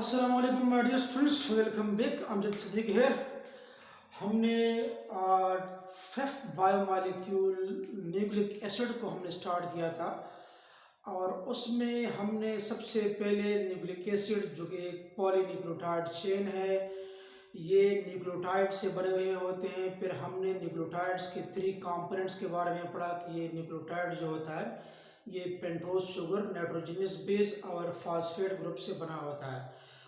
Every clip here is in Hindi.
अस्सलाम वालेकुम my dear students, welcome back. Amjad Siddiqui here. हमने फिफ्थ बायोमॉलिक्यूल न्यूक्लिक एसिड को हमने स्टार्ट किया था और उसमें हमने सबसे पहले न्यूक्लिक एसिड जो कि एक पॉलीन्यूक्लियोटाइड चेन है, ये न्यूक्लियोटाइड से बने हुए होते हैं। फिर हमने न्यूक्लियोटाइड्स के 3 कंपोनेंट्स के बारे में पढ़ा कि ये न्यूक्लियोटाइड जो होता है ये पेंटोज शुगर, नाइट्रोजनस बेस और फॉस्फेट ग्रुप से बना होता है।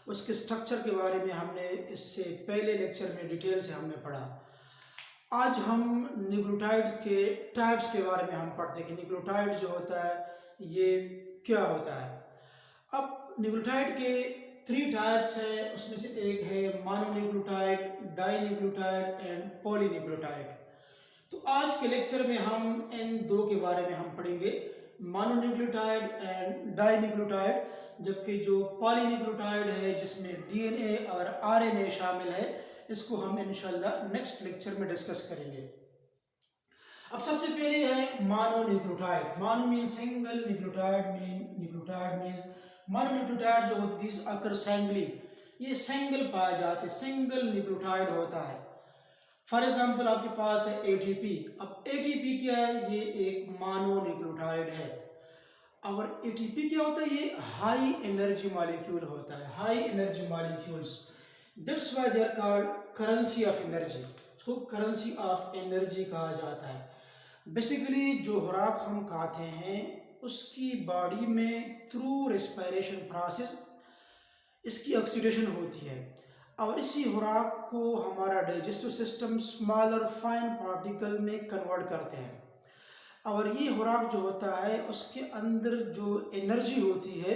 उसके स्ट्रक्चर के बारे में हमने इससे पहले लेक्चर में डिटेल से हमने पढ़ा। आज हम न्यूक्लियोटाइड्स के टाइप्स के बारे में हम पढ़ते हैं कि न्यूक्लियोटाइड जो होता है ये क्या होता है। अब न्यूक्लियोटाइड के 3 टाइप्स हैं, उसमें से एक है मोनोन्यूक्लियोटाइड, डाइन्यूक्लियोटाइड एंड पॉलीन्यूक्लियोटाइड। तो आज के लेक्चर में हम इन दो के बारे में हम पढ़ेंगे, मोनोन्यूक्लियोटाइड एंड डाइन्यूक्लियोटाइड। जबकि जो पॉलीन्यूक्लियोटाइड है जिसमें डीएनए और आरएनए शामिल है, इसको हम इंशाल्लाह नेक्स्ट लेक्चर में डिस्कस करेंगे। अब सबसे पहले है mononucleotide. Mono mean single, nucleotide means mononucleotide जो होती है अकर सिंगली, ये सिंगल पाए जाते, सिंगल न्यूक्लियोटाइड होता है। फॉर एग्जाम्पल आपके पास है एटीपी। अब एटीपी क्या है? ये एक मोनोन्यूक्लियोटाइड है। और एटीपी क्या होता है? ये हाई एनर्जी मॉलिक्यूल होता है, high energy molecules. That's why they are called currency of energy. इसको करेंसी ऑफ एनर्जी कहा जाता है। बेसिकली जो खुराक हम खाते हैं उसकी बॉडी में थ्रू रेस्पिरेशन प्रोसेस इसकी ऑक्सीडेशन होती है और इसी खुराक को हमारा digestive system smaller fine particle में कन्वर्ट करते हैं। और ये खुराक जो होता है उसके अंदर जो एनर्जी होती है,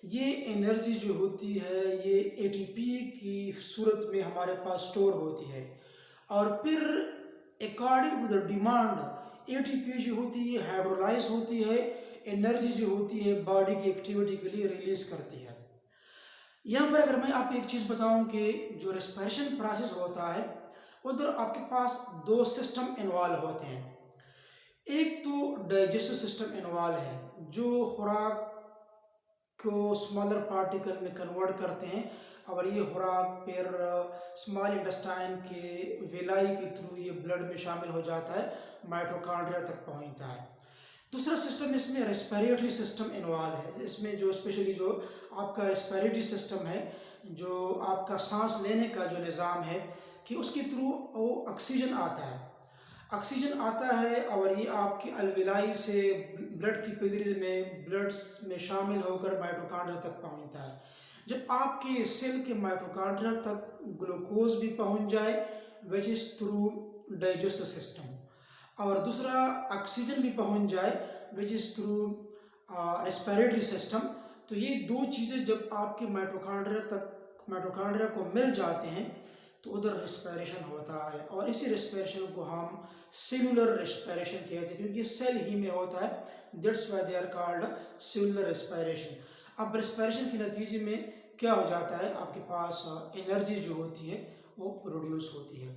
ये एनर्जी जो होती है ये एटीपी की सूरत में हमारे पास स्टोर होती है। और फिर according to the demand ATP जो होती है हाइड्रोलाइज होती है, एनर्जी जो होती है बॉडी की एक्टिविटी के लिए रिलीज करती है। यहाँ पर अगर मैं आपको एक चीज़ बताऊं कि जो रेस्पिरेशन प्रोसेस होता है उधर आपके पास 2 सिस्टम इन्वॉल्व होते हैं। एक तो डाइजेस्टिव सिस्टम इन्वॉल्व है जो खुराक को स्मॉलर पार्टिकल में कन्वर्ट करते हैं और ये खुराक फिर स्मॉल इंटेस्टाइन के विलाई के थ्रू ये ब्लड में शामिल हो जाता है, माइटोकॉन्ड्रिया तक पहुंचता है। दूसरा सिस्टम इसमें रेस्पिरेटरी सिस्टम इन्वॉल्व है। इसमें जो स्पेशली जो आपका रेस्पिरेटरी सिस्टम है, जो आपका सांस लेने का जो निज़ाम है कि उसके थ्रू वो ऑक्सीजन आता है, ऑक्सीजन आता है और ये आपकी अलविलाई से ब्लड की पिलरीज में ब्लड में शामिल होकर माइटोकॉन्ड्रिया तक पहुंचता है। जब आपके सेल के माइटोकॉन्ड्रिया तक ग्लूकोज भी पहुंच जाए which is through digestive system, और दूसरा ऑक्सीजन भी पहुंच जाए which is through respiratory system, तो ये 2 चीज़ें जब आपके माइटोकॉन्ड्रिया को मिल जाते हैं तो उधर रेस्पिरेशन होता है। और इसी रेस्पिरेशन को हम सेलुलर रेस्पिरेशन कहते हैं क्योंकि सेल ही में होता है। That's why they are called cellular respiration. अब रेस्पिरेशन के नतीजे में क्या हो जाता है, आपके पास एनर्जी जो होती है वो प्रोड्यूस होती है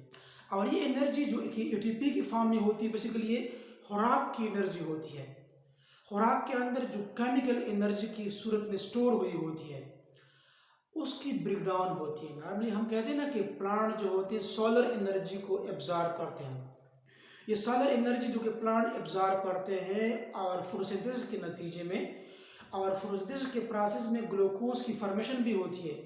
और ये एनर्जी जो कि एटीपी की फॉर्म में होती है, बेसिकली ये खुराक की एनर्जी होती है। खुराक के अंदर जो केमिकल एनर्जी की सूरत में स्टोर हुई होती है उसकी ब्रेकडाउन होती है। नॉर्मली हम कहते हैं ना कि प्लांट जो होते हैं सोलर एनर्जी को एब्जॉर्ब करते हैं। ये सोलर एनर्जी जो कि प्लांट एब्जॉर्ब करते हैं और फोटोसिंथेसिस के नतीजे में, और फोटोसिंथेसिस के प्रोसेस में ग्लूकोज की फॉर्मेशन भी होती है।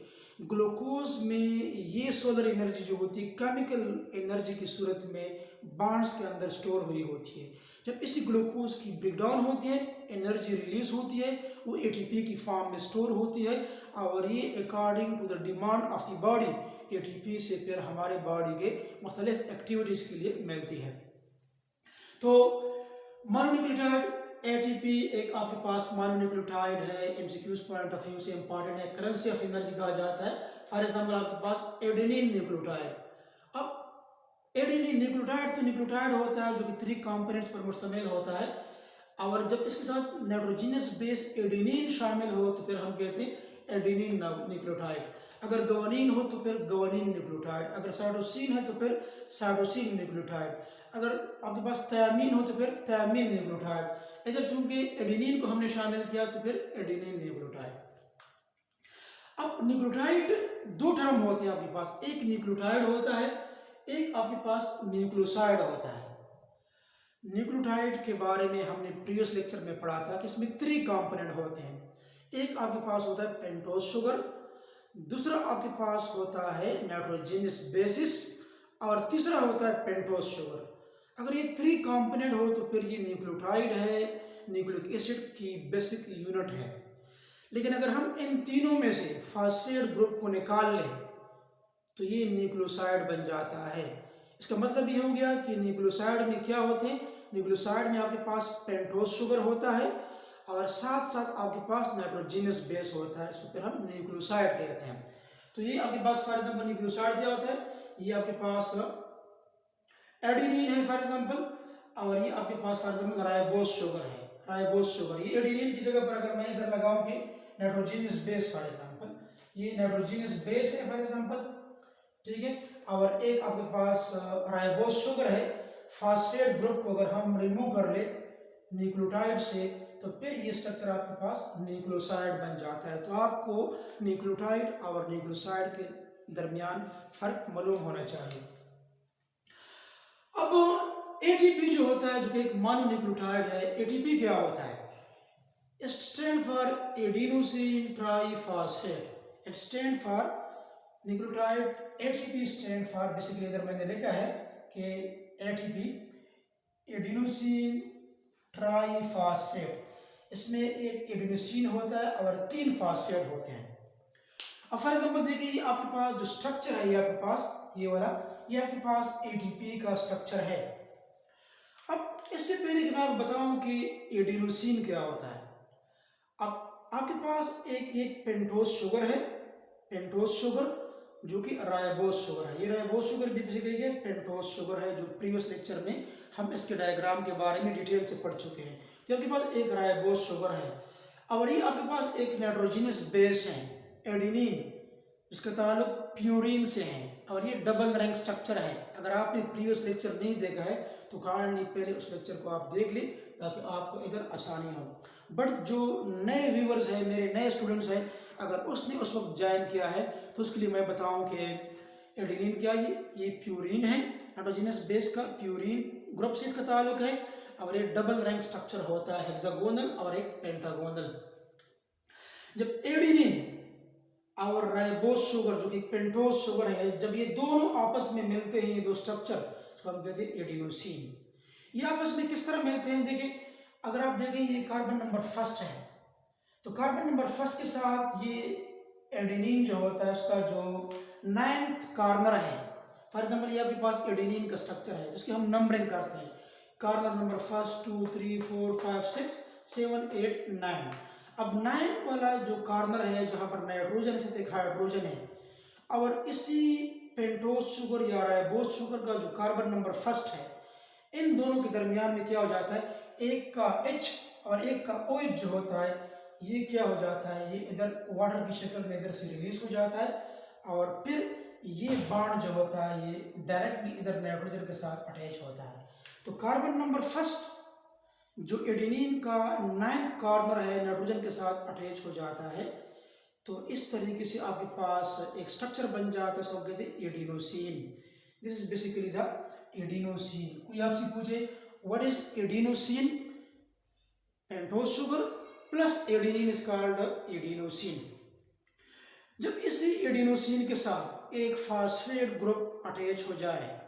ग्लूकोज में ये सोलर एनर्जी जो होती है केमिकल एनर्जी की सूरत में बॉन्ड्स के अंदर स्टोर हुई होती है। जब इसी ग्लूकोज की ब्रेकडाउन होती है, एनर्जी रिलीज होती है, वो एटीपी की फॉर्म में स्टोर होती है और ये according to the demand of the body ATP से फिर हमारे बॉडी के मुख्तलिफ एक्टिविटीज़ के लिए मिलती है। तो मोनोन्यूक्लियोटाइड एटीपी एक आपके पास मोनोन्यूक्लियोटाइड है, एमसीक्यूज पॉइंट ऑफ व्यू से इंपॉर्टेंट है, करेंसी ऑफ एनर्जी कहा जाता है। फॉर एग्जांपल आपके पास एडेनिन न्यूक्लियोटाइड। अब एडेनिन न्यूक्लियोटाइड तो न्यूक्लियोटाइड होता है जो कि 3 कंपोनेंट्स पर मुश्तमिल होता है और जब इसके साथ नाइट्रोजनस बेस एडेनिन शामिल हो तो फिर हम कहते हैं एडेनिन न्यूक्लियोटाइड। अगर गवानीन हो तो फिर गवानीन न्यूक्लियोटाइड, अगर साइटोसिन है तो फिर साइटोसिन न्यूक्लियोटाइड, अगर आपके पास थायमीन हो तो फिर थायमीन न्यूक्लियोटाइड। इधर चूंकि एडेनिन को हमने शामिल किया तो फिर एडेनिन न्यूक्लियोटाइड। अब न्यूक्लियोटाइड दो टर्म होते हैं आपके पास, एक न्यूक्लियोटाइड होता है, एक आपके पास न्यूक्लियोसाइड होता है। न्यूक्लियोटाइड के बारे में हमने प्रीवियस लेक्चर में पढ़ा था कि इसमें 3 कंपोनेंट होते हैं। एक आपके पास होता है पेंटोज शुगर, दूसरा आपके पास होता है नाइट्रोजनस बेसिस, और तीसरा होता है पेंटोज शुगर। अगर ये 3 कंपोनेंट हो तो फिर ये न्यूक्लियोटाइड है, न्यूक्लिक एसिड की बेसिक यूनिट है। लेकिन अगर हम इन तीनों में से फास्फेट ग्रुप को निकाल लें तो ये न्यूक्लियोसाइड बन जाता है। इसका मतलब ये हो गया कि न्यूक्लियोसाइड में क्या होते हैं, न्यूक्लियोसाइड में आपके पास पेंटोज शुगर होता है और साथ साथ आपके पास नाइट्रोजनस बेस होता है, इसको फिर हम न्यूक्लियोसाइड कहते हैं। तो ये आपके पास फॉर एग्जांपल न्यूक्लियोसाइड क्या होता है, ये आपके पास एडेनिन है फॉर एग्जांपल, और ये आपके पास फॉर एग्जांपल राइबोज शुगर है, राइबोज शुगर। ये एडेनिन की जगह पर अगर मैं इधर लगाऊं कि नाइट्रोजनस बेस फॉर एग्जांपल, ये नाइट्रोजनस बेस है फॉर एग्जांपल, ठीक है, और एक आपके पास राइबोज शुगर है। फास्फेट ग्रुप को अगर हम रिमूव कर ले न्यूक्लियोटाइड से तो फिर ये स्ट्रक्चर आपके पास न्यूक्लियोसाइड बन जाता है। तो आपको न्यूक्लियोटाइड और न्यूक्लियोसाइड के दरमियान फर्क मालूम होना चाहिए। अब एटीपी जो होता है, जो कि एक मोनोन्यूक्लियोटाइड है, एटीपी क्या होता है? It stand for adenosine triphosphate. It stand for nucleotide, ATP stand for, basically इधर मैंने लिखा है कि एटीपी एडिनोसिन ट्राइफॉस्फेट। इसमें एक एडिनोसिन होता है और 3 फास्फेट होते हैं। अब फॉर एग्जांपल देखिए, ये आपके पास जो स्ट्रक्चर है, ये आपके पास ये वाला, ये आपके पास एटीपी का स्ट्रक्चर है। अब इससे पहले कि मैं आपको बताऊं कि एडिनोसिन क्या होता है, अब आपके पास एक पेंटोज शुगर है, पेंटोज शुगर जो कि राइबोज शुगर है। ये राइबोज शुगर भी बेसिकली पेंटोज शुगर है, जो प्रीवियस लेक्चर में हम इसके डायग्राम के बारे में डिटेल से पढ़ चुके हैं। तो आपके पास एक राइबोज शुगर है और ये आपके पास एक नाइट्रोजनस बेस है एडेनिन, जिसका ताल्लुक प्यूरिन से है, और ये डबल रैंक स्ट्रक्चर है। अगर आपने प्रीवियस लेक्चर नहीं देखा है तो काइंडली पहले उस लेक्चर को आप देख लें ताकि आपको इधर आसानी हो। बट जो नए व्यूवर्स हैं, मेरे नए स्टूडेंट्स हैं, अगर उसने उस वक्त ज्वाइन किया है तो उसके लिए मैं बताऊं कि एडेनिन क्या, ये प्यूरिन है, नाइट्रोजनस बेस का प्यूरिन ग्रुप से इसका ताल्लुक है, और ये डबल रैंक स्ट्रक्चर होता है, हेक्सागोनल और एक पेंटागोनल। जब एडेनिन और राइबोज शुगर जो कि पेंटोज शुगर है, जब ये दोनों आपस में मिलते हैं, ये दो स्ट्रक्चर, तो हम कहते हैं एडिनोसिन। ये आपस में किस तरह मिलते हैं, देखिए अगर आप देखें ये कार्बन नंबर फर्स्ट है, तो कार्बन नंबर फर्स्ट के साथ ये एडेनिन जो होता है उसका जो 9th कॉर्नर है, फॉर एग्जांपल ये आपके पास एडेनिन का स्ट्रक्चर है जिसकी हम नंबरिंग करते हैं, कॉर्नर नंबर 1 2 3 4 5 6 7 8 9। अब 9 वाला जो कॉर्नर है जहां पर नाइट्रोजन से एक हाइड्रोजन है, और इसी पेंटोज शुगर या राइबोज शुगर का जो कार्बन नंबर फर्स्ट है, इन दोनों के दरमियान में क्या हो जाता है, एक का H और एक का OH जो होता है, ये क्या हो जाता है, ये इधर वाटर की शक्ल में इधर से रिलीज हो जाता है, और फिर ये बॉन्ड जो होता है ये डायरेक्टली इधर नाइट्रोजन के साथ अटैच होता है। तो कार्बन नंबर फर्स्ट जो एडेनिन का 9th कॉर्नर है नाइट्रोजन के साथ अटैच हो जाता है। तो इस तरीके से आपके पास एक स्ट्रक्चर बन जाता है, उसको कहते हैं adenosine. This is basically the adenosine. कोई आपसे पूछे what is adenosine, pentose sugar plus adenine is called adenosine. जब इसी एडिनोसिन के साथ एक फास्फेट ग्रुप अटैच हो जाए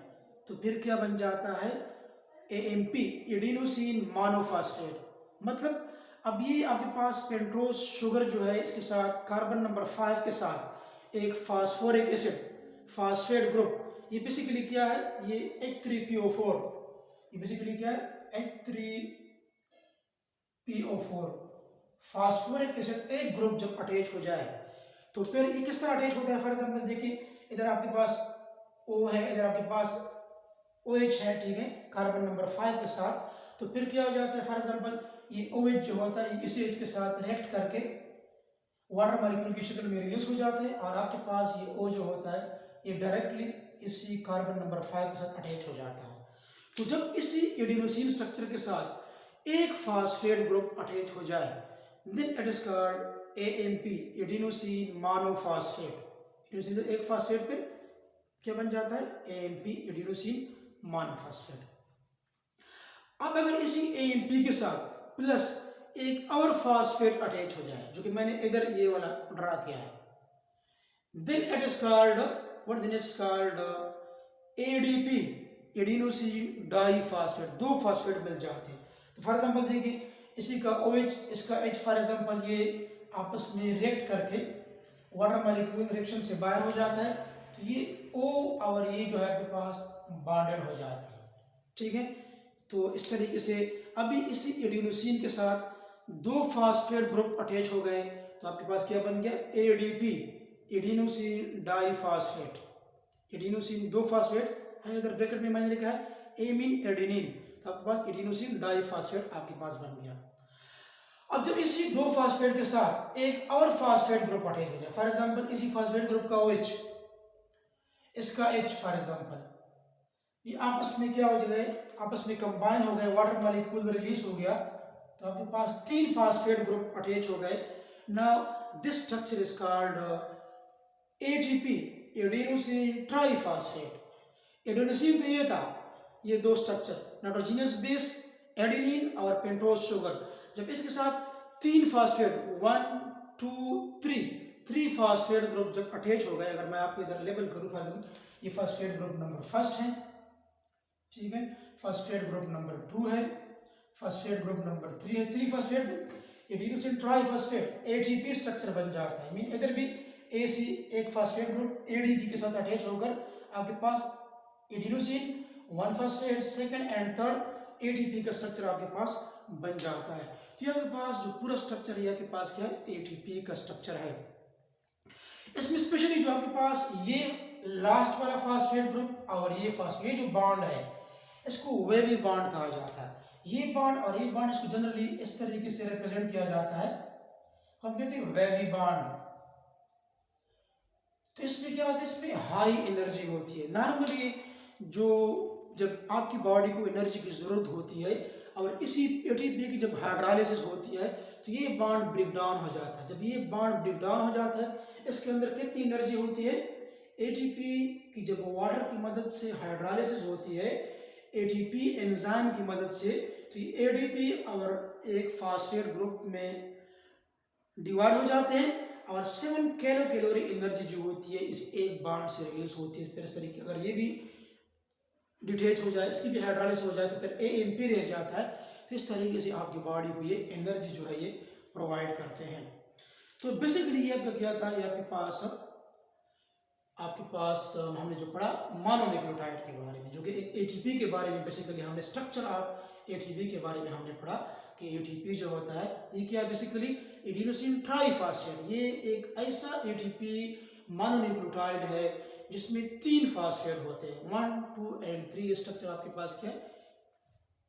तो फिर क्या बन जाता है, AMP, एडिनोसिन मोनोफॉस्फेट। मतलब अब ये आपके पास पेंटोज शुगर जो है इसके साथ कार्बन नंबर 5 के साथ एक फास्फोरिक एसिड फास्फेट ग्रुप, ये बेसिकली क्या है, ये H3PO4, ये बेसिकली क्या है, H3PO4 फास्फोरिक एसिड एक ग्रुप जब अटैच हो जाए तो फिर ये किस तरह अटैच होता है। फॉर एग्जांपल देखिए इधर आपके पास O है, इधर आपके पास OH है, ठीक है, कार्बन नंबर 5 के साथ, तो फिर क्या हो जाता है, फॉर एग्जांपल ये OH जो होता है इसी H के साथ रिएक्ट करके वाटर मॉलिक्यूल की शक्ल में रिलीज हो जाते हैं, और आपके पास ये O जो होता है ये डायरेक्टली इसी कार्बन नंबर 5 के साथ अटैच हो जाता है। तो जब इसी एडिनोसिन स्ट्रक्चर के साथ एक फास्फेट ग्रुप अटैच हो जाए, then it is called AMP, adenosine monophosphate. Adenosine एक फॉस्फेट पे क्या बन जाता है? AMP, adenosine monophosphate. अब अगर इसी AMP के साथ प्लस एक और फॉस्फेट अटैच हो जाए, जो कि मैंने इधर ये वाला ड्रा किया है, then it is called what? Then it is called ADP, adenosine diphosphate. दो फॉस्फेट मिल जाते हैं। तो फॉर एग्जांपल देखिए, इसी का OH, इसका H फॉर एग्जांपल, ये आपस में रिएक्ट करके वाटर मॉलिक्यूल रिएक्शन से बाहर हो जाता है, तो ये O और ये जो है आपके पास बॉन्डेड हो जाती है। ठीक है, तो इस तरीके से अभी इसी एडिनोसिन के साथ दो फॉस्फेट ग्रुप अटैच हो गए, तो आपके पास क्या बन गया? ADP, adenosine diphosphate. एडिनोसिन दो फॉस्फेट है, इधर ब्रैकेट में मैंने लिखा है एमीन एडेनिन, तो आपके पास एडिनोसिन डाइफॉस्फेट आपके पास बन गया। अब जब इसी दो फॉस्फेट के साथ एक और फॉस्फेट ग्रुप अटैच हो जाए, फॉर एग्जांपल इसी फॉस्फेट ग्रुप का OH, इसका H फॉर एग्जांपल, ये आपस में क्या हो गए? आपस में कंबाइन हो गए, वाटर मॉलिक्यूल रिलीज हो गया, तो आपके पास तीन फॉस्फेट ग्रुप अटैच हो गए। Now this structure is called ATP, adenosine triphosphate. Adenosine तो ये था, ये दो स्ट्रक्चर, नाइट्रोजनस बेस एडेनिन और पेंटोज शुगर, जब इसके साथ तीन फॉस्फेट 1 2 3 फॉस्फेट ग्रुप जब अटैच हो गए, अगर मैं आपको इधर लेबल करूं, फॉर एग्जांपल ये फॉस्फेट ग्रुप नंबर फर्स्ट है, ठीक है, फॉस्फेट ग्रुप नंबर 2 है, फॉस्फेट ग्रुप नंबर 3 है, 3 phosphate adenosine triphosphate ATP structure बन जाता है। मीन इधर भी AC एक फॉस्फेट ग्रुप ADP के साथ अटैच होकर आपके पास adenosine 1 phosphate second and third ATP का स्ट्रक्चर आपके पास बन जाता है। तो आपके पास जो पूरा स्ट्रक्चर है आपके पास क्या है? ATP का स्ट्रक्चर है। इसमें स्पेशली जो आपके पास ये लास्ट वाला फॉस्फेट ग्रुप और ये फॉस्फेट, ये जो बॉन्ड है इसको वेवी बॉन्ड कहा जाता है। ये बॉन्ड और ये बॉन्ड, इसको जनरली इस तरीके से रिप्रेजेंट किया जाता है, हम कहते हैं वेवी बॉन्ड। तो इसमें क्या होता है? इसमें हाई एनर्जी होती है। नॉर्मली जो जब आपकी बॉडी को एनर्जी की जरूरत होती है और इसी ATP की जब हाइड्रोलाइसिस होती है, तो ये बॉन्ड ब्रेक डाउन हो जाता है। जब ये बॉन्ड ब्रेक डाउन हो जाता है, इसके अंदर कितनी एनर्जी होती है? ATP की जब वाटर की मदद से हाइड्रोलाइसिस होती है, ATP एंजाइम की मदद से, तो ये ADP और एक फॉस्फेट ग्रुप में डिवाइड हो जाते हैं और 7 कैलोरी एनर्जी जो होती है इस एक बॉन्ड से रिलीज होती है। फिर इस तरीके अगर ये भी डिटेच हो जाए, इसकी भी हाइड्रोलाइसिस हो जाए, तो फिर AMP रह जाता है। तो इस तरीके से आपकी बॉडी को ये एनर्जी जो है ये प्रोवाइड करते हैं। तो बेसिकली ये आपका क्या था? ये आपके पास हमने जो पढ़ा मोनोन्यूक्लियोटाइड के बारे में, जो कि एक ATP के बारे में, बेसिकली हमने स्ट्रक्चर ऑफ ATP के बारे में हमने पढ़ा कि ATP जो होता है ये क्या बेसिकली एडिनोसिन ट्राइफॉस्फेट। ये एक ऐसा ATP मोनोन्यूक्लियोटाइड है जिसमें 3 फॉस्फेट होते हैं, 1 2 और 3 स्ट्रक्चर आपके पास क्या है?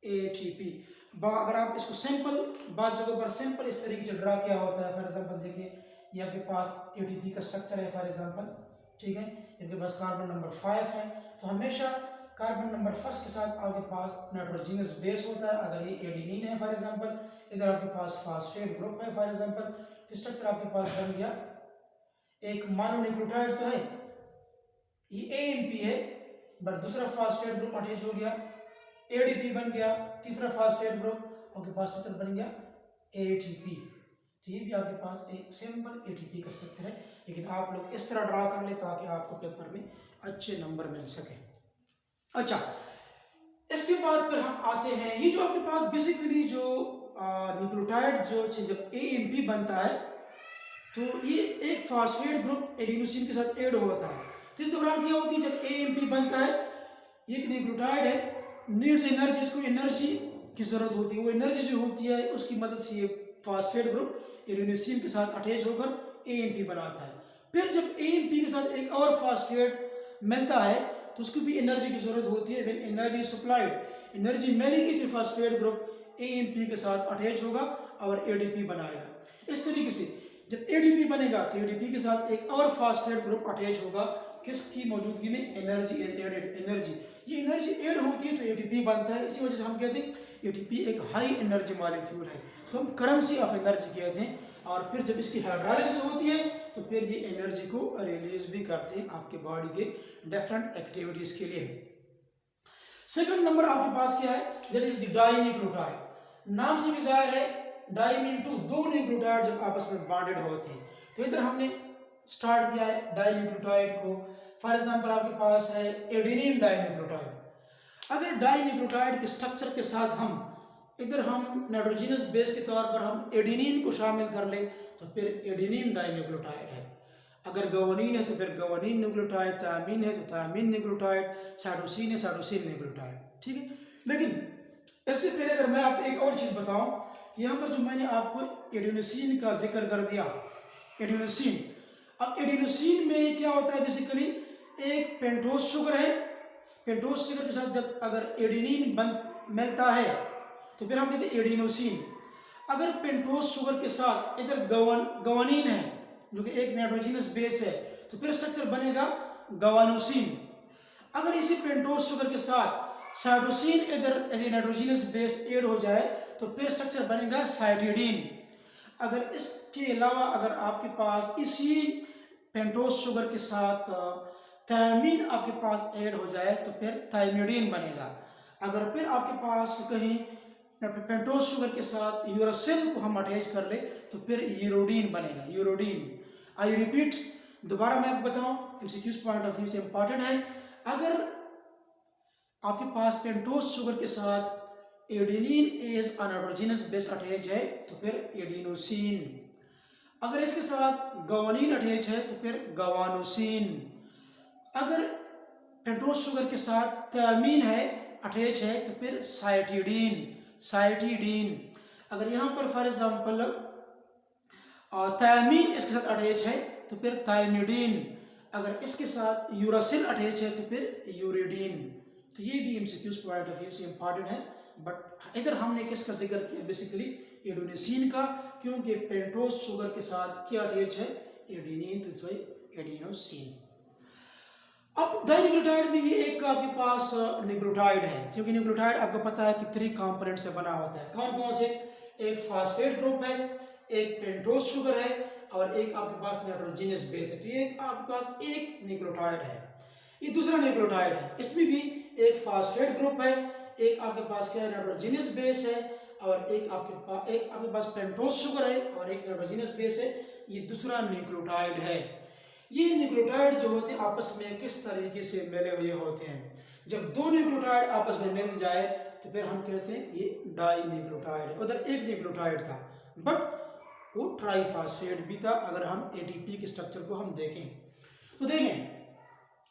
ATP। अगर आप इसको सिंपल, बात जगह पर सिंपल इस तरीके से ड्रा किया होता है, फॉर एग्जांपल देखिए ये आपके पास ATP का स्ट्रक्चर है फॉर एग्जांपल, ठीक है, इनके पास कार्बन नंबर 5 है, तो हमेशा कार्बन नंबर फर्स्ट के साथ आपके पास नाइट्रोजनस बेस होता है। अगर ये एडेनिन है फॉर एग्जांपल, इधर आपके पास फॉस्फेट ग्रुप है फॉर एग्जांपल, तो स्ट्रक्चर आपके पास बन गया एक मोनोन्यूक्लियोटाइड तो है, ये AMP है, बट दूसरा फॉस्फेट ग्रुप अटैच हो गया, ADP बन गया, तीसरा फॉस्फेट ग्रुप आपके पास स्ट्रक्चर बन गया ATP। तो ये भी आपके पास एक सिंपल ATP का स्ट्रक्चर है, लेकिन आप लोग इस तरह ड्रा कर ले ताकि आपको पेपर में अच्छे नंबर मिल सके। अच्छा, इसके बाद फिर हम आते हैं, ये जो आपके पास बेसिकली जो न्यूक्लियोटाइड जो जब AMP बनता है, तो ये एक फॉस्फेट ग्रुप एडिनोसिन के साथ ऐड होता है। तो इस दौरान क्या होती है? जब AMP बनता है, ये एक न्यूक्लियोटाइड है, नीड्स एनर्जी, इसको एनर्जी की जरूरत होती है, वो एनर्जी जो होती है उसकी मदद से ये फॉस्फेट ग्रुप एडिनोसिन के साथ अटैच होकर AMP बनाता है। फिर जब AMP के साथ एक और फॉस्फेट मिलता है तो उसको भी एनर्जी की जरूरत होती है। व्हेन एनर्जी सप्लाइड, एनर्जी मिलेगी तो फॉस्फेट ग्रुप AMP के साथ अटैच होगा और ADP बनाएगा। इस तरीके से जब ADP बनेगा तो ADP के साथ एक और फॉस्फेट ग्रुप अटैच होगा, किसकी मौजूदगी में? एनर्जी इज एडेड, एनर्जी, ये एनर्जी ऐड होती है तो ATP बनता है। इसी वजह से हम कहते हैं ATP एक हाई एनर्जी मॉलिक्यूल है, तो हम करेंसी ऑफ एनर्जी कहते हैं। और फिर जब इसकी हाइड्रोलाइसिस होती है तो फिर ये एनर्जी को रिलीज भी करते हैं आपके बॉडी के डिफरेंट एक्टिविटीज के लिए। सेकंड नंबर आपके पास क्या है, दैट इज द डाइन्यूक्लियोटाइड। नाम से भी जाहिर है, डाई मीन टू, दो न्यूक्लियोटाइड जब आपस में बॉन्डेड होते हैं। तो इधर हमने स्टार्ट किया है डाइन्यूक्लियोटाइड को। फॉर एग्जांपल आपके पास है एडेनिन डाइन्यूक्लियोटाइड। अगर डाइन्यूक्लियोटाइड के स्ट्रक्चर के साथ इधर हम नाइट्रोजनस बेस के तौर पर हम एडेनिन को शामिल कर ले तो फिर एडेनिन डाइन्यूक्लियोटाइड है। अगर गवानीन है तो फिर गवानीन न्यूक्लियोटाइड, थायमीन है तो थायमीन न्यूक्लियोटाइड, साइटोसिन है साइटोसिन न्यूक्लियोटाइड। ठीक है, लेकिन इससे पहले अगर मैं आपको एक और चीज़ बताऊं कि यहाँ पर जो मैंने आपको एडेनोसिन का जिक्र कर दिया, एडेनोसिन। अब एडेनोसिन में क्या होता है, बेसिकली एक पेंटोस शुगर है। पेंटोस शुगर के साथ जब अगर एडेनिन मिलता है तो फिर हम कहते हैं एडेनोसिन। अगर पेंटोस शुगर के साथ इधर गवानीन है जो कि एक नाइट्रोजनस बेस है तो फिर स्ट्रक्चर बनेगा गवानोसिन। अगर इसी पेंटोस शुगर के साथ साइटोसिन इधर as a nitrogenous base add हो जाए तो फिर स्ट्रक्चर बनेगा साइटिडीन। अगर इसके अलावा अगर आपके पास इसी पेंटोस शुगर के साथ थायमीन आपके पास ऐड हो जाए तो फिर थायमिडीन बनेगा। अगर फिर आपके पास कहीं पेंटोस शुगर के साथ यूरासिल को हम अटैच कर ले तो फिर यूरोडीन बनेगा, यूरोडीन। आई रिपीट, दोबारा मैं आपको बताऊं, एमसीक्यूज पॉइंट ऑफ व्यू से इंपॉर्टेंट है। अगर आपके पास पेंटोस शुगर के साथ adenine as nitrogenous base attach है तो फिर एडेनोसिन। अगर इसके साथ गवानीन अटैच है तो फिर गवानोसिन। अगर पेंटोस शुगर के साथ थायमीन है अटैच है तो फिर साइटिडीन, साइटिडीन। अगर यहाँ पर फॉर एग्जांपल थायमीन इसके साथ अटैच है तो फिर थायमिडीन। अगर इसके साथ यूरासिल अटैच है तो फिर यूरिडीन। तो ये भी एमसीक्यूज पॉइंट ऑफ व्यू से इंपॉर्टेंट है। बट इधर हमने किसका जिक्र किया, बेसिकली एडेनोसिन का, क्योंकि पेंटोस शुगर के साथ क्या अटैच है, एडेनिन, तो इस वजह एडेनोसिन। अब डाइन्यूक्लियोटाइड में ये एक आपके पास न्यूक्लियोटाइड है, क्योंकि न्यूक्लियोटाइड आपको पता है कि 3 कंपोनेंट से बना होता है। कौन कौन से, एक फास्फेट ग्रुप है, एक पेंटोस शुगर है और एक आपके पास नाइट्रोजनस बेस है। तो ये आपके पास एक न्यूक्लियोटाइड है। ये दूसरा न्यूक्लियोटाइड है, इसमें भी एक फास्फेट ग्रुप है, एक आपके पास क्या है, नाइट्रोजनस बेस है, और एक आपके पास पेंटोस शुगर है और एक नाइट्रोजनस बेस है। ये दूसरा न्यूक्लियोटाइड है। ये न्यूक्लियोटाइड जो होते हैं आपस में किस तरीके से मिले हुए होते हैं। जब दो न्यूक्लियोटाइड आपस में मिल जाए तो फिर हम कहते हैं ये डाई न्यूक्लियोटाइड है। उधर एक न्यूक्लियोटाइड था बट वो ट्राईफॉस्फेट भी था। अगर हम एटीपी के स्ट्रक्चर को हम देखें तो देखें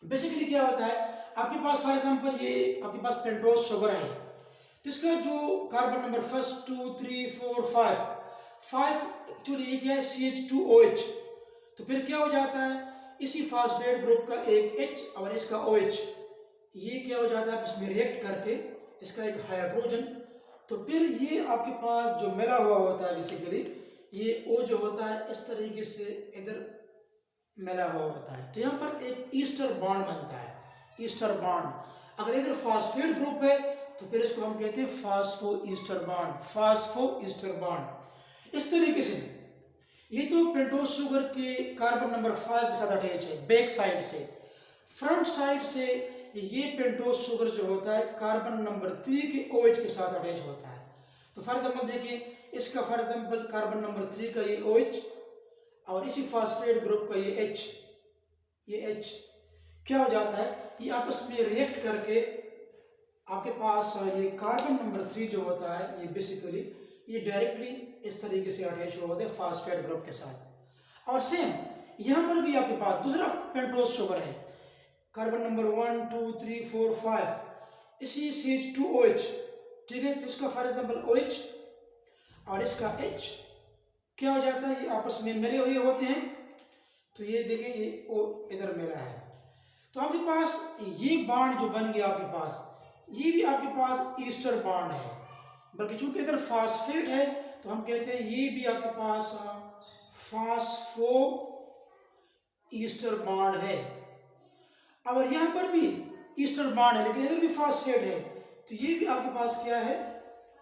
बेसिकली क्या होता है, आपके पास फॉर एग्जांपल ये आपके पास पेंटोस शुगर है तो इसका जो कार्बन नंबर 1 2 3 4 5 एक्चुअली ये क्या है, CH2OH। तो फिर क्या हो जाता है, इसी फास्फेट ग्रुप का एक H और इसका OH, ये क्या हो जाता है, इसमें रिएक्ट करके इसका एक हाइड्रोजन। तो फिर ये आपके पास जो मिला हुआ होता है बेसिकली ये O जो होता है इस तरीके से इधर मिला हुआ होता है। तो यहाँ पर एक ईस्टर बॉन्ड बनता है, ईस्टर बॉन्ड। अगर इधर फास्फेट ग्रुप है तो फिर इसको हम कहते हैं phospho ester bond, phospho ester bond. इस तरीके से ये तो पेंटोस शुगर के कार्बन नंबर 5 के साथ अटैच है बैक साइड से। फ्रंट साइड से ये पेंटोस शुगर जो होता है कार्बन नंबर 3 के OH के साथ अटैच होता है। तो फॉर एग्जाम्पल देखिए, इसका फॉर एग्जाम्पल कार्बन नंबर 3 का ये OH और इसी फास्फेट ग्रुप का ये H, ये H क्या हो जाता है, ये आपस में रिएक्ट करके आपके पास ये कार्बन नंबर 3 जो होता है ये बेसिकली ये डायरेक्टली इस तरीके से अटैच हुआ होता है फास्फेट ग्रुप के साथ। और सेम यहाँ पर भी आपके पास दूसरा पेंटोस शुगर है, कार्बन नंबर 1 2 3 4 5 इसी CH2OH, ठीक है। तो इसका फॉर एग्जाम्पल OH और इसका H क्या हो जाता है, ये आपस में मिले हुए होते हैं। तो ये देखें ये O इधर मिला है। तो आपके पास ये बॉन्ड जो बन गया आपके पास, ये भी आपके पास ईस्टर बॉन्ड है, बल्कि चूंकि इधर फास्फेट है तो हम कहते हैं ये भी आपके पास फास्फो ईस्टर बॉन्ड है। और यहाँ पर भी ईस्टर बॉन्ड है लेकिन इधर भी फास्फेट है, तो ये भी आपके पास क्या है,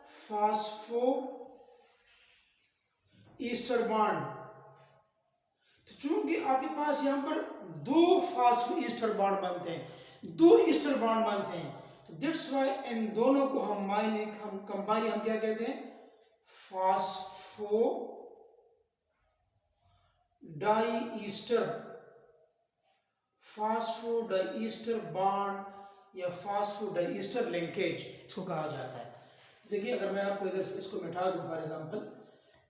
फास्फो ईस्टर बॉन्ड। तो चूंकि आपके पास यहाँ पर दो फास्फो ईस्टर बॉन्ड बनते हैं, दो ईस्टर बॉन्ड बनते हैं, तो दैट्स वाई इन दोनों को हम कंबाइन हम क्या कहते हैं, फास्फो डाई ईस्टर बॉन्ड या फास्फो डाई ईस्टर लिंकेज इसको कहा जाता है। देखिए अगर मैं आपको इधर से इसको मिटा दूं फॉर एग्जांपल,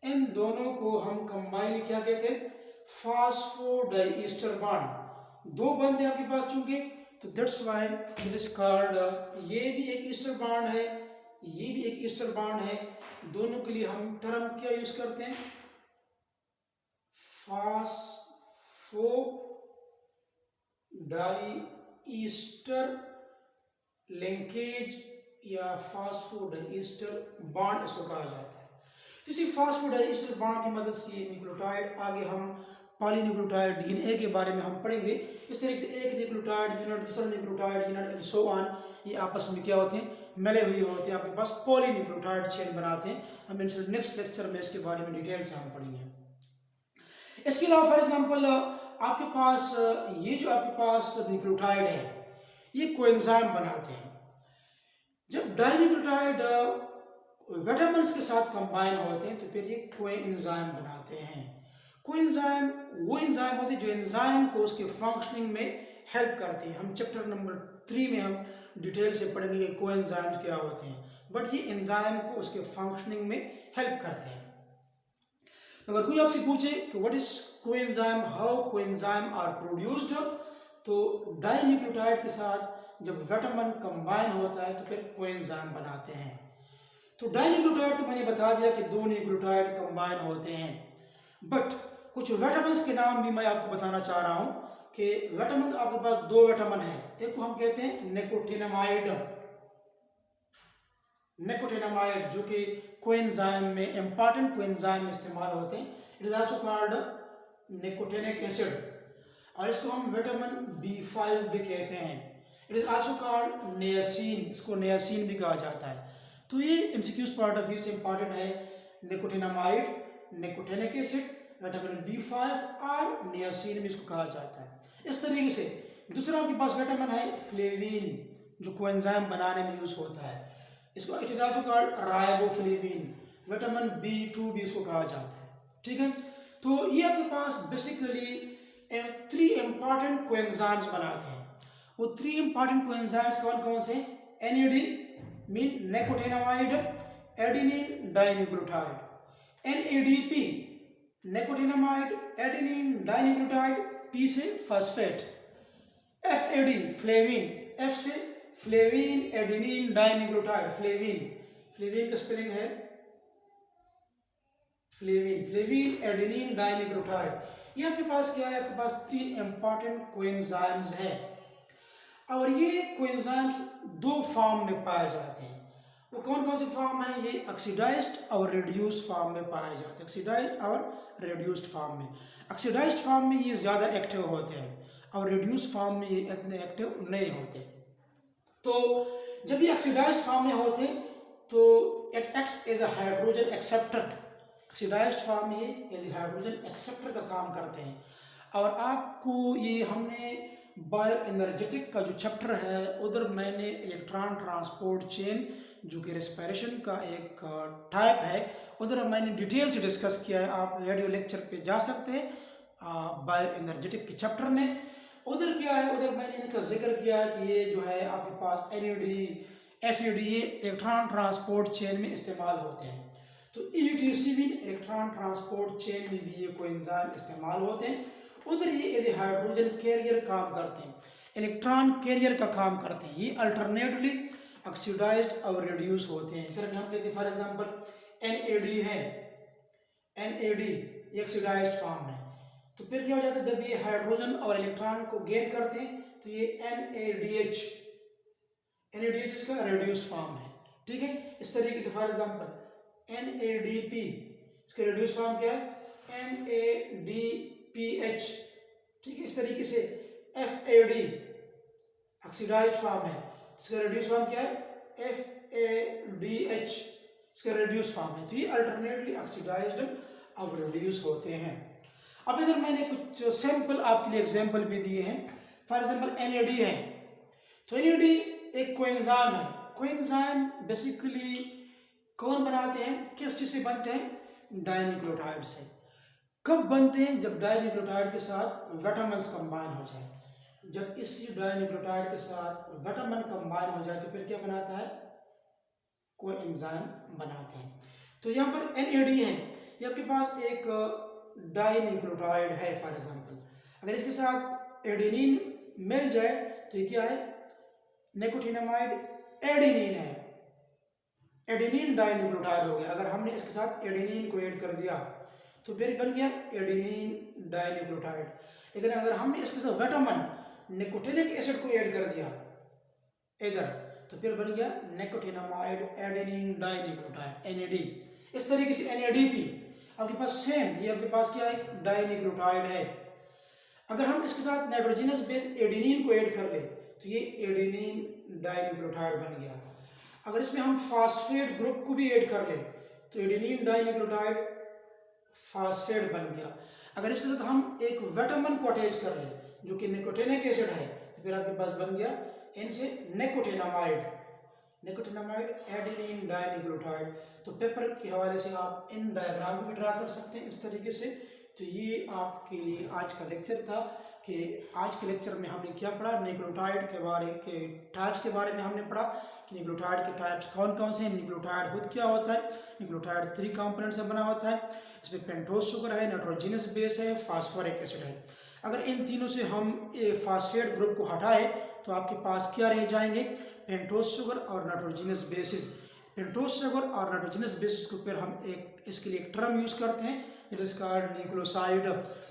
इन दोनों को हम कंबाइन क्या कहते हैं, फास्फोडाइस्टर बॉन्ड। दो बंद है आपके पास चूंकि, तो that's why it is called, ये भी एक ईस्टर बॉन्ड है, ये भी एक ईस्टर बॉन्ड है, दोनों के लिए हम टर्म क्या यूज करते हैं, फास्फोडाइस्टर लिंकेज या फास्फोडाइस्टर बॉन्ड इसको कहा जाता है। इसी फास्फोडाइस्टर बॉन्ड की मदद से न्यूक्लियोटाइड, आगे हम पॉलीन्यूक्लियोटाइड डीएनए के बारे में हम पढ़ेंगे, इस तरीके से एक न्यूक्लियोटाइड यूनिट दूसरा nucleotide unit and so on, ये आपस में क्या होते हैं, मिले हुए होते हैं, आपके पास पॉलीन्यूक्लियोटाइड चेन बनाते हैं। हम इनसे नेक्स्ट लेक्चर में इसके बारे में डिटेल से हम पढ़ेंगे। इसके अलावा फॉर एग्जांपल आपके पास ये जो आपके पास न्यूक्लियोटाइड है, ये कोएंजाइम बनाते हैं। जब डाइन्यूक्लियोटाइड विटामिन्स के साथ कंबाइन होते हैं तो फिर ये कोएंजाइम बनाते हैं। कोएंजाइम वो एंजाइम होते हैं जो एंजाइम को उसके फंक्शनिंग में हेल्प करते हैं। हम चैप्टर नंबर 3 में हम डिटेल से पढ़ेंगे कि कोएंजाइम्स क्या होते हैं, बट ये एंजाइम को उसके फंक्शनिंग में हेल्प करते हैं। अगर कोई आपसे पूछे कि what is coenzyme, how coenzyme are produced, तो डाइन्यूक्लियोटाइड के साथ जब विटामिन कंबाइन होता है तो फिर कोएंजाइम बनाते हैं। तो डाइन्यूक्लियोटाइड तो मैंने बता दिया कि दो न्यूक्लियोटाइड कंबाइन होते हैं, बट कुछ विटामिन्स के नाम भी मैं आपको बताना चाह रहा हूं कि विटामिन आपके पास दो विटामिन है, एक को हम कहते हैं निकोटिनामाइड जो कि कोएंजाइम में इंपॉर्टेंट कोएंजाइम में इस्तेमाल होते हैं। It is also called nicotinic acid, और इसको हम विटामिन B5 भी कहते हैं। It is also called niacin, इसको नियासिन भी कहा जाता है। तो ये एमसीक्यूज पॉइंट ऑफ व्यू से इंपॉर्टेंट है, nicotinamide, nicotinic acid, vitamin B5 और नियासिन भी इसको कहा जाता है। इस तरीके से दूसरा आपके पास विटामिन है फ्लेविन जो कोएंजाइम बनाने में यूज होता है, इसको it is also called riboflavin, vitamin B2 भी इसको कहा जाता है। ठीक है, तो ये आपके पास बेसिकली 3 इंपॉर्टेंट कोएंजाइम्स बनाते हैं। वो 3 इंपॉर्टेंट कोएंजाइम्स कौन कौन से, NAD mean nicotinamide adenine dinucleotide, NADP nicotinamide adenine dinucleotide, P से फॉस्फेट, FAD फ्लेविन, F से फ्लेविन एडेनिन डाइन्यूक्लियोटाइड, फ्लेविन का स्पेलिंग है फ्लेविन एडेनिन डाइन्यूक्लियोटाइड। ये आपके पास क्या है, आपके पास 3 इंपॉर्टेंट कोएंजाइम्स हैं, और ये कोएंजाइम्स 2 फॉर्म में पाए जाते हैं। वो कौन कौन से फॉर्म है, ये ऑक्सीडाइज्ड और रिड्यूस्ड फॉर्म में पाए जाते हैं, ऑक्सीडाइज्ड और रिड्यूस्ड फॉर्म में। ऑक्सीडाइज्ड फॉर्म में ये ज़्यादा एक्टिव होते हैं और रिड्यूस्ड फॉर्म में ये इतने एक्टिव नहीं होते। तो जब ये ऑक्सीडाइज्ड फॉर्म में होते हैं तो it act as a hydrogen acceptor, oxidised form में ये एज ए हाइड्रोजन एक्सेप्टर का काम करते हैं। और आपको ये हमने बायो एनर्जेटिक का जो चैप्टर है उधर मैंने इलेक्ट्रॉन ट्रांसपोर्ट चेन जो कि रेस्पिरेशन का एक टाइप है, उधर मैंने डिटेल से डिस्कस किया है। आप रेडियो लेक्चर पे जा सकते हैं बायो एनर्जेटिक के चैप्टर में। उधर क्या है, उधर मैंने इनका जिक्र किया है कि ये जो है आपके पास NAD FAD ये इलेक्ट्रॉन ट्रांसपोर्ट चेन में इस्तेमाल होते हैं। तो ETC भी इलेक्ट्रॉन ट्रांसपोर्ट चेन में भी ये कोएंजाइम इस्तेमाल होते हैं। उधर ये एज ए हाइड्रोजन कैरियर काम करते हैं, इलेक्ट्रॉन कैरियर का काम करते हैं। ये अल्टरनेटली ऑक्सीडाइज्ड और रिड्यूस होते हैं। जैसे हम कहते हैं फॉर एग्जांपल NAD है, NAD ये ऑक्सीडाइज्ड फॉर्म है, तो फिर क्या हो जाता है, जब ये हाइड्रोजन और इलेक्ट्रॉन को गेन करते हैं तो ये NADH इसका रिड्यूस फॉर्म है। ठीक है, इस तरीके से फॉर एग्जांपल NADP इसका रिड्यूस फॉर्म क्या है, NADPH। ठीक है, इस तरीके से FAD ऑक्सीडाइज्ड फॉर्म है, इसका रिड्यूस फॉर्म क्या है, FADH इसका रिड्यूस फॉर्म है। तो ये अल्टरनेटली ऑक्सीडाइज्ड अब रिड्यूस होते हैं। अब इधर मैंने कुछ सैंपल आपके लिए एग्जांपल भी दिए हैं। फॉर एग्जांपल NAD है, तो NAD एक कोएंजाइम है। कोएंजाइम बेसिकली कौन बनाते हैं, किस चीज से बनते हैं, डाइन्यूक्लियोटाइड से। कब बनते हैं, जब डाइन्यूक्लियोटाइड के साथ विटामिन्स कंबाइन हो जाए। जब इसी डाइन्यूक्लियोटाइड के साथ विटामिन कंबाइन हो जाए तो फिर क्या बनाता है, कोई एंजाइम बनाते हैं। तो यहाँ पर NAD है, ये आपके पास एक डाइन्यूक्लियोटाइड है फॉर एग्जांपल। अगर इसके साथ एडेनिन मिल जाए तो ये क्या है, निकोटिनामाइड एडेनिन है, एडेनिन डाइन्यूक्लियोटाइड हो गया। अगर हमने इसके साथ एडेनिन को ऐड कर दिया तो फिर बन गया एडेनिन डाइन्यूक्लियोटाइड। लेकिन अगर हमने इसके साथ विटामिन निकोटिनिक एसिड को ऐड कर दिया इधर, तो फिर बन गया निकोटिनामाइड एडेनिन डाइन्यूक्लियोटाइड NAD। इस तरीके से NADP आपके पास सेम, ये आपके पास क्या है, डाइन्यूक्लियोटाइड है। अगर हम इसके साथ नाइट्रोजनस बेस एडेनिन को ऐड कर ले तो ये एडेनिन डाइन्यूक्लियोटाइड बन गया। अगर इसमें हम फास्फेट ग्रुप को भी ऐड कर ले तो एडेनिन डाइन्यूक्लियोटाइड फास्फेट बन गया। अगर इसके साथ हम एक विटामिन को अटैच कर ले जो कि निकोटिनिक एसिड है तो फिर आपके पास बन गया इनसे निकोटिनामाइड, निकोटिनामाइड एडेनिन डाइन्यूक्लियोटाइड। तो पेपर के हवाले से आप इन डायग्राम को भी ड्रा कर सकते हैं इस तरीके से। तो ये आपके लिए आज का लेक्चर था कि आज के लेक्चर में हमने क्या पढ़ा, न्यूक्लियोटाइड के बारे के टाइप्स के बारे में हमने पढ़ा कि न्यूक्लियोटाइड के टाइप्स कौन कौन से हैं, न्यूक्लियोटाइड खुद क्या होता है। न्यूक्लियोटाइड 3 कंपोनेंट से बना होता है, इसमें पेंटोज शुगर है, नाइट्रोजनस बेस है, फास्फोरिक एसिड है। अगर इन तीनों से हम फास्फेट ग्रुप को हटाए तो आपके पास क्या रह जाएंगे, पेंटोज शुगर और नाइट्रोजनस बेसिस। पेंटोज शुगर और नाइट्रोजनस बेसिस को फिर हम एक इसके लिए एक टर्म यूज करते हैं इट इज कॉल्ड न्यूक्लियोसाइड।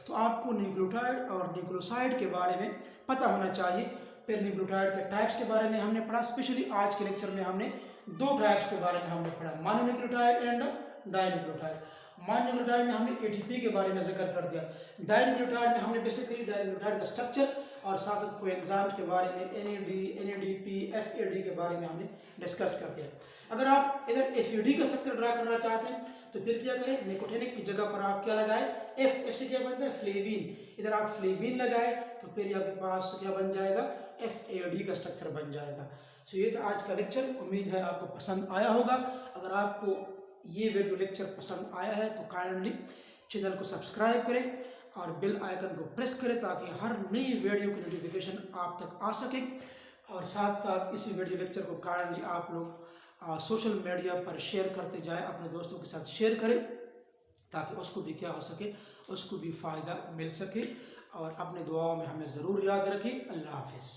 तो आपको न्यूक्लियोटाइड और न्यूक्लियोसाइड के बारे में पता होना चाहिए। फिर न्यूक्लियोटाइड के टाइप्स के बारे में हमने पढ़ा, स्पेशली आज के लेक्चर में हमने 2 टाइप्स के बारे में हमने पढ़ा, मोनोन्यूक्लियोटाइड एंड डाइन्यूक्लियोटाइड। मोनोन्यूक्लियोटाइड में हमने ATP के बारे में जिक्र कर दिया। डाइन्यूक्लियोटाइड में हमने बेसिकली डाइन्यूक्लियोटाइड का स्ट्रक्चर और साथ साथ कोएंजाइम्स के बारे में NAD, NADP, FAD के बारे में हमने डिस्कस कर दिया। अगर आप इधर FAD का स्ट्रक्चर ड्रा करना चाहते हैं तो फिर क्या करें, निकोटिनिक की जगह पर आप क्या लगाए, F से क्या बनता है, फ्लेविन। इधर आप फ्लेविन लगाए तो फिर आपके पास क्या बन जाएगा, FAD का स्ट्रक्चर बन जाएगा। तो ये था आज का लेक्चर, उम्मीद है आपको पसंद आया होगा। अगर आपको ये वीडियो लेक्चर पसंद आया है तो काइंडली चैनल को सब्सक्राइब करें और बेल आइकन को प्रेस करें ताकि हर नई वीडियो की नोटिफिकेशन आप तक आ सके। और साथ साथ इसी वीडियो लेक्चर को काइंडली आप लोग सोशल मीडिया पर शेयर करते जाएं, अपने दोस्तों के साथ शेयर करें ताकि उसको भी क्या हो सके, उसको भी फ़ायदा मिल सके। और अपने दुआओं में हमें ज़रूर याद रखें। अल्लाह हाफिज़।